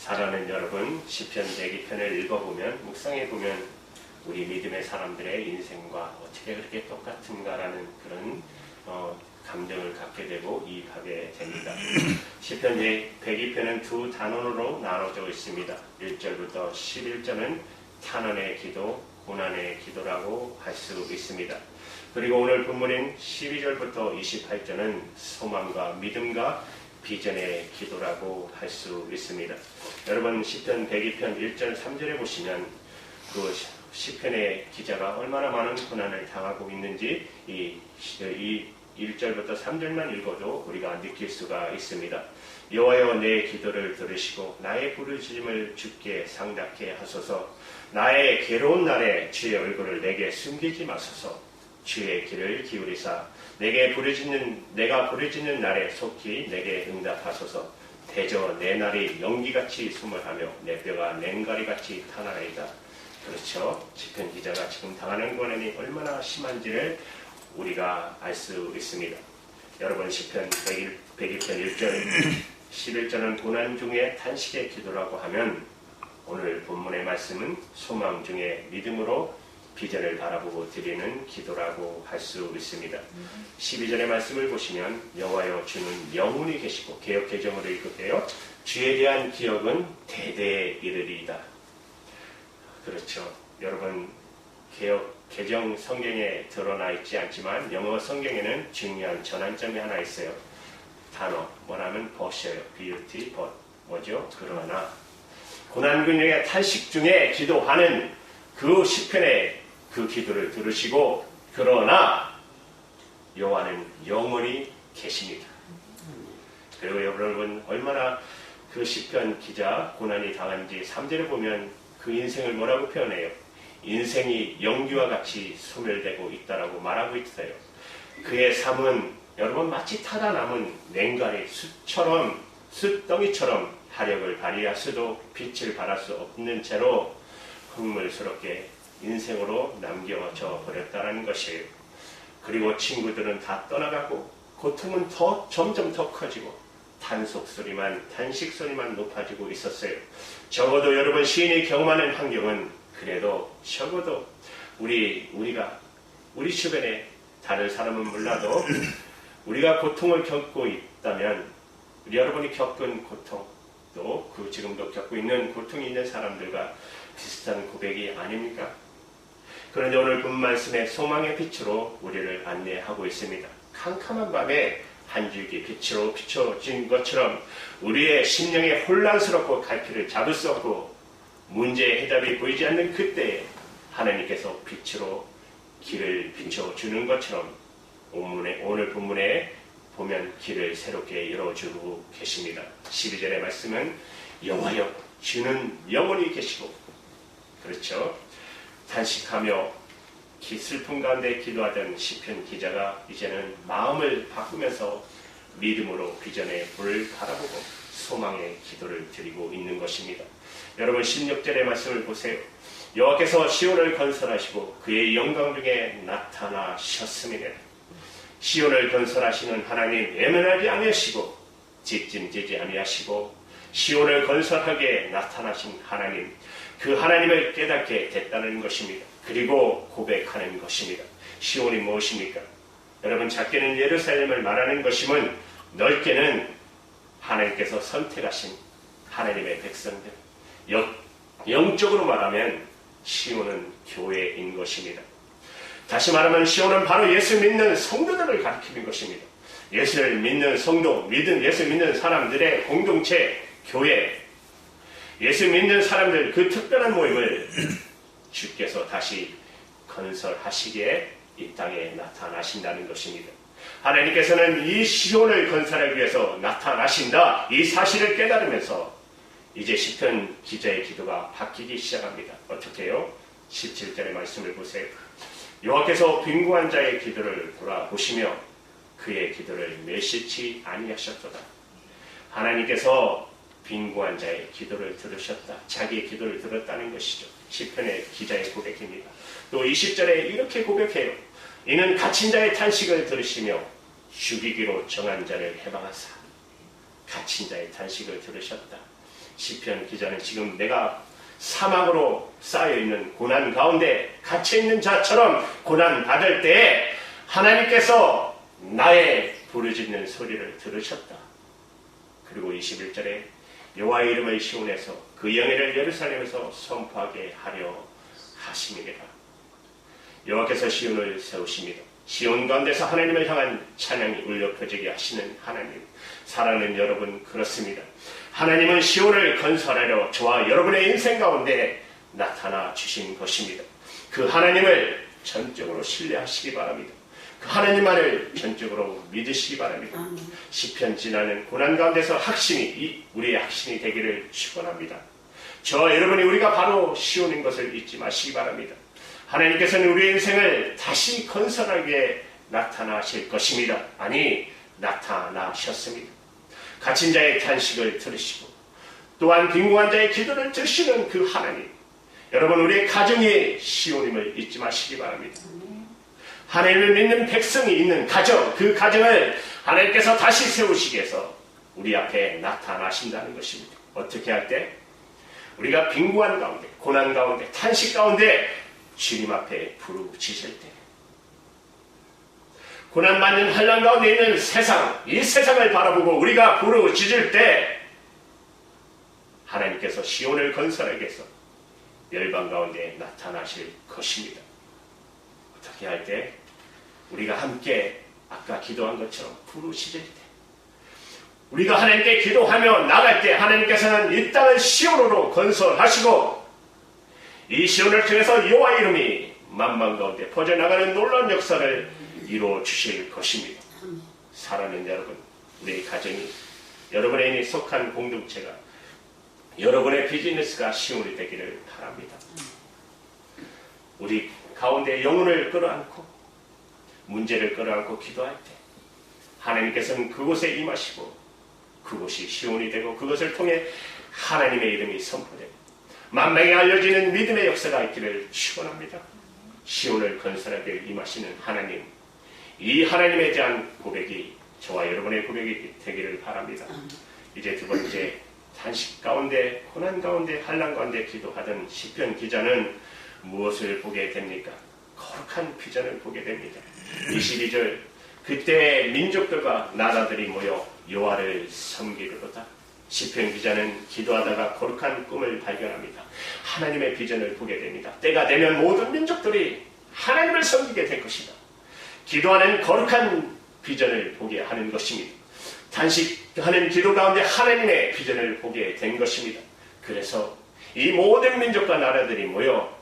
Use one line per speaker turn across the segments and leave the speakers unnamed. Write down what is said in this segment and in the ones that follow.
사랑하는 여러분, 시편 102편을 읽어보면, 묵상해보면 우리 믿음의 사람들의 인생과 어떻게 그렇게 똑같은가라는 그런 감정을 갖게 되고 이입하게 됩니다. 시편 102편은 두 단원으로 나눠져 있습니다. 1절부터 11절은 탄원의 기도, 고난의 기도라고 할 수 있습니다. 그리고 오늘 본문인 12절부터 28절은 소망과 믿음과 비전의 기도라고 할 수 있습니다. 여러분, 시편 102편 1절 3절에 보시면 그 시편의 기자가 얼마나 많은 고난을 당하고 있는지 이 1절부터 3절만 읽어도 우리가 느낄 수가 있습니다. 여호와여, 내 기도를 들으시고 나의 부르짖음을 주께 상달케 하소서. 나의 괴로운 날에 주의 얼굴을 내게 숨기지 마소서. 주의 귀를 기울이사 내가 부르짖는 날에 속히 내게 응답하소서. 대저 내 날이 연기같이 수월하며 내 뼈가 냉가리같이 타나이다. 그렇죠. 시편 기자가 지금 당하는 고난이 얼마나 심한지를 우리가 알 수 있습니다. 여러분, 시편 102편 1절 11절은 고난 중에 탄식의 기도라고 하면, 오늘 본문의 말씀은 소망 중에 믿음으로 비전을 바라보고 드리는 기도라고 할 수 있습니다. 12절의 말씀을 보시면 여호와여, 주는 영원히 계시고, 개역 개정으로 읽을게요. 주에 대한 기억은 대대에 이르리이다. 그렇죠. 여러분, 개역 개정 성경에 드러나 있지 않지만 영어 성경에는 중요한 전환점이 하나 있어요. 단어 뭐라면 but이에요. but, 뭐죠? 그러나. 고난 중에 탄식 중에 기도하는 그 시편의 그 기도를 들으시고, 그러나 여호와는 영원히 계십니다. 그리고 여러분, 얼마나 그 시편 기자 고난이 당한지 3절에 보면 그 인생을 뭐라고 표현해요? 인생이 연기와 같이 소멸되고 있다라고 말하고 있어요. 그의 삶은 여러분 마치 타다 남은 냉가리 숯덩이처럼 화력을 발휘할 수도 빛을 발할 수 없는 채로 흙물스럽게 인생으로 남겨져 버렸다는 것이에요. 그리고 친구들은 다 떠나가고 고통은 점점 더 커지고 탄식 소리만 높아지고 있었어요. 적어도 여러분, 시인이 경험하는 환경은 그래도 적어도 우리 주변에 다른 사람은 몰라도 우리가 고통을 겪고 있다면, 여러분이 겪은 고통, 또 지금도 겪고 있는 고통이 있는 사람들과 비슷한 고백이 아닙니까? 그런데 오늘 본 말씀의 소망의 빛으로 우리를 안내하고 있습니다. 캄캄한 밤에 한 줄기 빛으로 비춰진 것처럼 우리의 심령에 혼란스럽고 갈피를 잡을 수 없고 문제의 해답이 보이지 않는 그때에 하나님께서 빛으로 길을 비춰주는 것처럼 오늘 본문에 보면 길을 새롭게 열어주고 계십니다. 12절의 말씀은 여호와여, 주는 영원히 계시고, 그렇죠. 탄식하며 슬픔 가운데 기도하던 시편 기자가 이제는 마음을 바꾸면서 믿음으로 비전의 불을 바라보고 소망의 기도를 드리고 있는 것입니다. 여러분, 16절의 말씀을 보세요. 여호와께서 시온을 건설하시고 그의 영광 중에 나타나셨음이라. 시온을 건설하시는 하나님, 외면하지 아니하시고 뒷짐지지 아니하시고 시온을 건설하게 나타나신 하나님, 그 하나님을 깨닫게 됐다는 것입니다. 그리고 고백하는 것입니다. 시온이 무엇입니까? 여러분, 작게는 예루살렘을 말하는 것이면 넓게는 하나님께서 선택하신 하나님의 백성들, 영적으로 말하면 시온은 교회인 것입니다. 다시 말하면 시온은 바로 예수 믿는 성도들을 가리키는 것입니다. 예수를 믿는 성도, 예수 믿는 사람들의 공동체, 교회, 예수 믿는 사람들 그 특별한 모임을 주께서 다시 건설하시기에 이 땅에 나타나신다는 것입니다. 하나님께서는 이 시온을 건설하기 위해서 나타나신다, 이 사실을 깨달으면서 이제 시편 기자의 기도가 바뀌기 시작합니다. 어떻게 해요? 17절의 말씀을 보세요. 여호와께서 빈궁한 자의 기도를 돌아보시며 그의 기도를 멸시치 아니하셨도다. 하나님께서 빈궁한 자의 기도를 들으셨다. 자기의 기도를 들었다는 것이죠. 시편의 기자의 고백입니다. 또 20절에 이렇게 고백해요. 이는 갇힌 자의 탄식을 들으시며 죽이기로 정한 자를 해방하사. 갇힌 자의 탄식을 들으셨다. 시편 기자는 지금 내가 사막으로 쌓여있는 고난 가운데 갇혀있는 자처럼 고난 받을 때에 하나님께서 나의 부르짖는 소리를 들으셨다. 그리고 21절에 여호와의 이름을 시온에서 그 영예를 예루살렘에서 선포하게 하려 하심이니라. 여호와께서 시온을 세우십니다. 시온 가운데서 하나님을 향한 찬양이 울려 퍼지게 하시는 하나님. 사랑하는 여러분, 그렇습니다. 하나님은 시온을 건설하려 저와 여러분의 인생 가운데 나타나 주신 것입니다. 그 하나님을 전적으로 신뢰하시기 바랍니다. 그 하나님만을 전적으로 믿으시기 바랍니다. 시편 지나는 고난 가운데서 확신이 우리의 확신이 되기를 축원합니다. 저와 여러분이 우리가 바로 시온인 것을 잊지 마시기 바랍니다. 하나님께서는 우리의 인생을 다시 건설하게 나타나실 것입니다. 아니, 나타나셨습니다. 갇힌 자의 탄식을 들으시고 또한 빈궁한 자의 기도를 들으시는 그 하나님, 여러분, 우리의 가정이 시온임을 잊지 마시기 바랍니다. 하나님을 믿는 백성이 있는 가정, 그 가정을 하나님께서 다시 세우시기 위해서 우리 앞에 나타나신다는 것입니다. 어떻게 할 때? 우리가 빈궁한 가운데, 고난 가운데, 탄식 가운데 주님 앞에 부르짖을 때, 고난받는 환난 가운데 있는 세상, 이 세상을 바라보고 우리가 부르짖을 때 하나님께서 시온을 건설하기 위해서 열방 가운데 나타나실 것입니다. 어떻게 할 때? 우리가 함께 아까 기도한 것처럼 부르짖을 때, 우리가 하나님께 기도하며 나갈 때 하나님께서는 이 땅을 시온으로 건설하시고 이 시온을 통해서 여호와의 이름이 만방 가운데 퍼져나가는 놀라운 역사를 이루어 주실 것입니다. 사랑하는 여러분, 우리의 가정이, 여러분의 인이 속한 공동체가, 여러분의 비즈니스가 시온이 되기를 바랍니다. 우리 가운데 영혼을 끌어안고 문제를 끌어안고 기도할 때 하나님께서는 그곳에 임하시고 그곳이 시온이 되고 그것을 통해 하나님의 이름이 선포되고 만방에 알려지는 믿음의 역사가 있기를 축원합니다. 시온을 건설하게 임하시는 하나님, 이 하나님에 대한 고백이 저와 여러분의 고백이 되기를 바랍니다. 이제 두 번째, 탄식 가운데, 고난 가운데, 환난 가운데 기도하던 시편 기자는 무엇을 보게 됩니까? 거룩한 비전을 보게 됩니다. 22절, 그때 민족들과 나라들이 모여 여호와를 섬기리로다. 시편 기자는 기도하다가 거룩한 꿈을 발견합니다. 하나님의 비전을 보게 됩니다. 때가 되면 모든 민족들이 하나님을 섬기게 될 것이다. 기도하는 거룩한 비전을 보게 하는 것입니다. 단식하는 기도 가운데 하나님의 비전을 보게 된 것입니다. 그래서 이 모든 민족과 나라들이 모여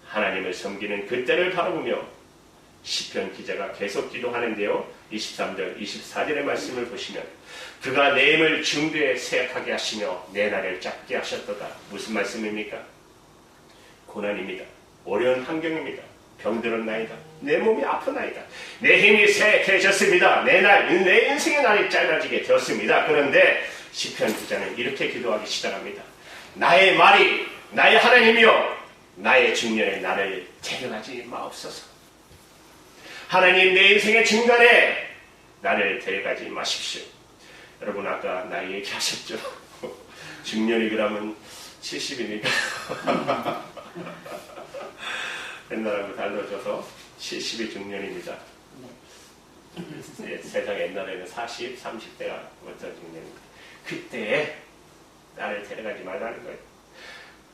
하나님을 섬기는 그때를 바라보며 시편 기자가 계속 기도하는데요. 23절, 24절의 말씀을 보시면 그가 내 힘을 중대에 세약하게 하시며 내 날을 짧게 하셨도다. 무슨 말씀입니까? 고난입니다. 어려운 환경입니다. 병들었나이다. 내 몸이 아프나이다. 내 힘이 쇠약해졌습니다. 내 인생의 날이 짧아지게 되었습니다. 그런데 시편 기자는 이렇게 기도하기 시작합니다. 나의 말이 나의 하나님이여 나의 중년의 나를 데려가지 마옵소서. 하나님, 내 인생의 중간에 나를 데려가지 마십시오. 여러분, 아까 나이 얘기하셨죠? 중년이 그러면 70이니까 옛날하고 달라져서 70이 중년입니다. 네, 세상 옛날에는 40, 30대가 어떤 중년입니다. 그때에 나를 데려가지 말라는 거예요.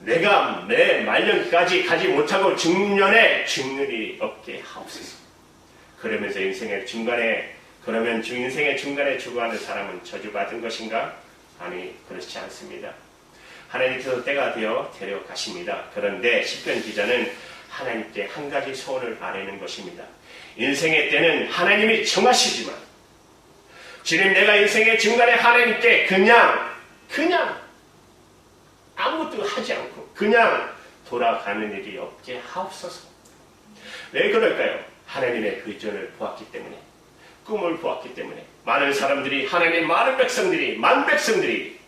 내가 내 말년까지 가지 못하고 중년에 중년이 없게 하옵소서. 그러면서 인생의 중간에, 그러면 인생의 중간에 죽어가는 사람은 저주받은 것인가? 아니, 그렇지 않습니다. 하나님께서 때가 되어 데려가십니다. 그런데 시편 기자는 하나님께 한 가지 소원을 아뢰는 것입니다. 인생의 때는 하나님이 정하시지만 주님, 내가 인생의 중간에 하나님께 그냥 아무것도 하지 않고 그냥 돌아가는 일이 없게 하옵소서. 왜 그럴까요? 하나님의 비전을 보았기 때문에, 꿈을 보았기 때문에, 많은 사람들이, 하나님의 많은 백성들이, 만 백성들이,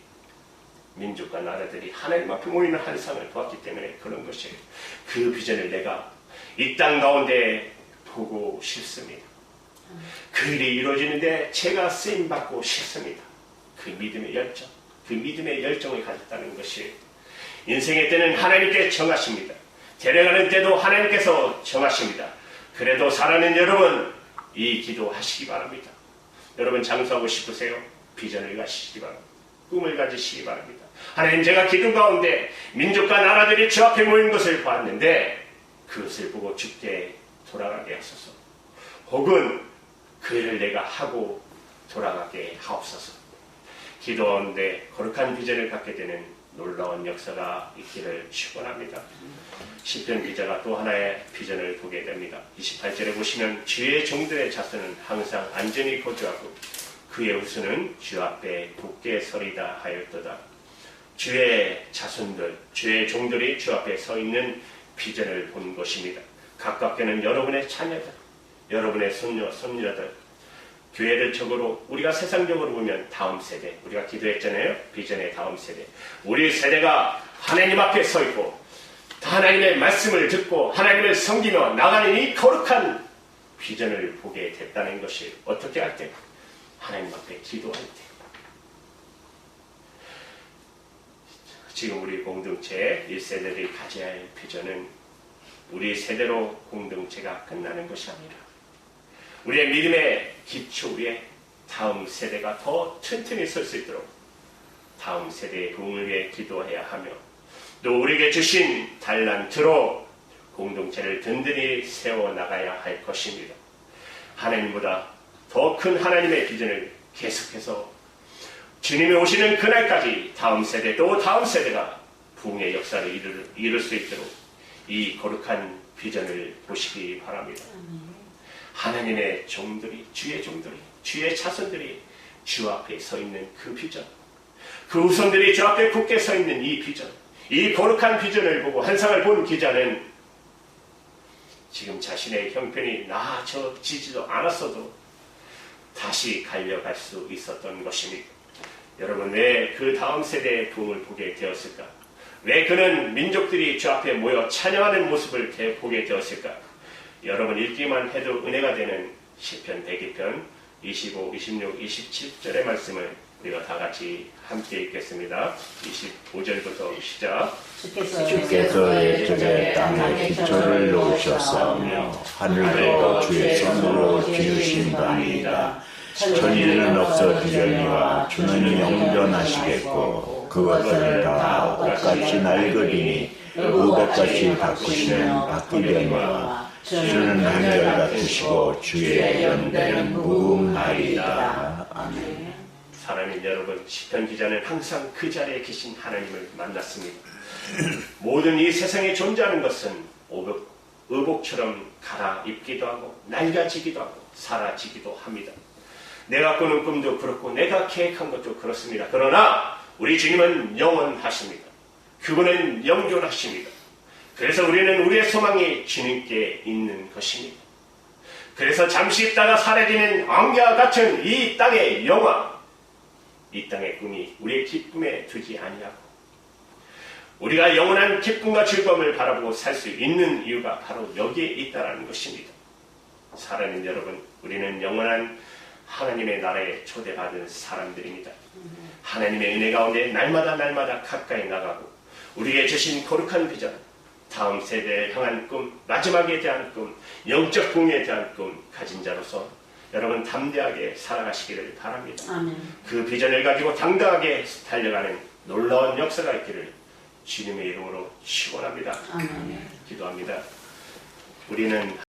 민족과 나라들이 하나님 앞에 모이는 한 상을 보았기 때문에 그런 것이에요. 그 비전을 내가 이 땅 가운데 보고 싶습니다. 그 일이 이루어지는데 제가 쓰임받고 싶습니다. 그 믿음의 열정, 그 믿음의 열정을 가졌다는 것이 인생의 때는 하나님께 정하십니다. 데려가는 때도 하나님께서 정하십니다. 그래도 사랑하는 여러분, 이 기도하시기 바랍니다. 여러분 장수하고 싶으세요? 비전을 가지시기 바랍니다. 꿈을 가지시기 바랍니다. 하나님, 제가 기도 가운데 민족과 나라들이 주 앞에 모인 것을 봤는데 그것을 보고 주께 돌아가게 하소서. 혹은 그 일을 내가 하고 돌아가게 하옵소서. 기도하는데 거룩한 비전을 갖게 되는 놀라운 역사가 있기를 축원합니다. 시편 기자가 또 하나의 비전을 보게 됩니다. 28절에 보시면 주의 종들의 자손은 항상 안전히 거주하고 그의 후손은 주 앞에 굳게 서리다 하였도다. 주의 자손들, 주의 종들이 주 앞에 서 있는 비전을 본 것입니다. 가깝게는 여러분의 자녀들, 여러분의 손녀, 손녀들, 교회를 적으로 우리가 세상적으로 보면 다음 세대, 우리가 기도했잖아요. 비전의 다음 세대. 우리 세대가 하나님 앞에 서 있고 하나님의 말씀을 듣고 하나님을 섬기며 나가는 이 거룩한 비전을 보게 됐다는 것이 어떻게 할 때? 하나님 앞에 기도할 때. 지금 우리 공동체 1세대들이 가져야 할 비전은 우리 세대로 공동체가 끝나는 것이 아니라 우리의 믿음의 기초 위에 다음 세대가 더 튼튼히 설 수 있도록 다음 세대의 부흥을 위해 기도해야 하며 또 우리에게 주신 달란트로 공동체를 든든히 세워나가야 할 것입니다. 하나님보다 더 큰 하나님의 비전을 계속해서 주님이 오시는 그날까지 다음 세대 또 다음 세대가 부흥의 역사를 이룰 수 있도록 이 거룩한 비전을 보시기 바랍니다. 하나님의 종들이, 주의 종들이, 주의 자손들이 주 앞에 서 있는 그 비전, 그 후손들이 주 앞에 굳게 서 있는 이 비전, 이 거룩한 비전을 보고 환상을 본 기자는 지금 자신의 형편이 나아지지도 않았어도 다시 달려갈 수 있었던 것입니다. 여러분, 왜 그 다음 세대의 부흥을 보게 되었을까? 왜 그는 민족들이 주 앞에 모여 찬양하는 모습을 보게 되었을까? 여러분 읽기만 해도 은혜가 되는 시편 102편 25, 26, 27절의 말씀을 우리가 다 같이 함께 읽겠습니다. 25절부터 시작.
주께서 옛적에 땅에 기초를 놓으셨사오며 하늘도 주의 손으로 지으신 바니이다. 천지는 없어지려니와 주는 영존하시겠고 그것들은 다 옷같이 낡으리니 의복같이 바꾸시면 바뀌려니와 주는 한결같으시고 주의 연대는 무궁하리이다. 아멘.
사랑하는 여러분, 시편 기자는 항상 그 자리에 계신 하나님을 만났습니다. 모든 이 세상에 존재하는 것은 의복처럼 갈아입기도 하고 낡아지기도 하고 사라지기도 합니다. 내가 꾸는 꿈도 그렇고 내가 계획한 것도 그렇습니다. 그러나 우리 주님은 영원하십니다. 그분은 영존하십니다. 그래서 우리는 우리의 소망이 주님께 있는 것입니다. 그래서 잠시 있다가 사라지는 왕과 같은 이 땅의 영화, 이 땅의 꿈이 우리의 기쁨에 두지 아니하고 우리가 영원한 기쁨과 즐거움을 바라보고 살 수 있는 이유가 바로 여기에 있다는 것입니다. 사랑하는 여러분, 우리는 영원한 하나님의 나라에 초대받은 사람들입니다. 하나님의 은혜 가운데 날마다 가까이 나가고 우리에게 주신 거룩한 비전, 다음 세대를 향한 꿈, 마지막에 대한 꿈, 영적 부흥에 대한 꿈 가진 자로서 여러분 담대하게 살아가시기를 바랍니다.
아멘.
그 비전을 가지고 당당하게 달려가는 놀라운 역사가 있기를 주님의 이름으로 축원합니다.
아멘.
기도합니다. 우리는